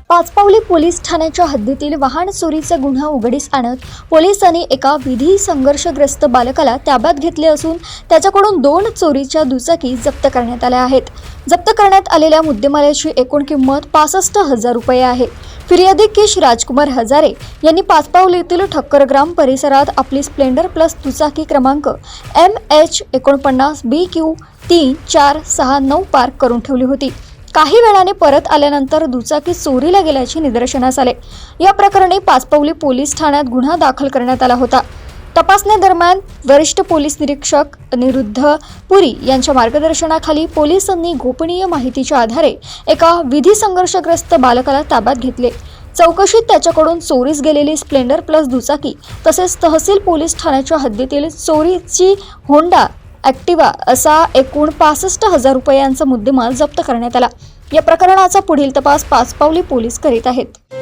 Pachpaoli police ठाण्याच्या हद्दीतील वाहन चोरीचा गुन्हा उघडीस आणत पोलिसांनी एका विधी संघर्षग्रस्त बालकाला ताब्यात घेतले असून त्याच्याकडून 2 चोरीच्या दुचाकी जप्त करण्यात आल्या आहेत। जप्त करण्यात आलेल्या मुद्देमालाची एकूण किंमत 65,000 रुपये आहे। फिर्यादी किश राजकुमार हजारे यांनी पाचपावलीतील ठक्कर ग्राम परिसरात आपली स्प्लेंडर प्लस दुचाकी क्रमांक MH49 BQ 3469 पार्क करून ठेवली होती। काही वेळाने परत आल्यानंतर दुचाकी चोरीला गेल्याचे निदर्शनास आले। या प्रकरणी पाचपावली पोलीस ठाण्यात गुन्हा दाखल करण्यात आला होता। तपासणीदरम्यान वरिष्ठ पोलीस निरीक्षक अनिरुद्ध पुरी यांच्या मार्गदर्शनाखाली पोलिसांनी गोपनीय माहितीच्या आधारे एका विधी संघर्षग्रस्त बालकाला ताब्यात घेतले। चौकशीत त्याच्याकडून चोरीस गेलेली स्प्लेंडर प्लस दुचाकी तसेच तहसील पोलीस ठाण्याच्या हद्दीतील चोरीची होंडा ॲक्टिवा असा एकूण 65,000 रुपयांचा मुद्देमाल जप्त करण्यात आला। या प्रकरणाचा पुढील तपास पाचपावली पोलीस करीत आहेत।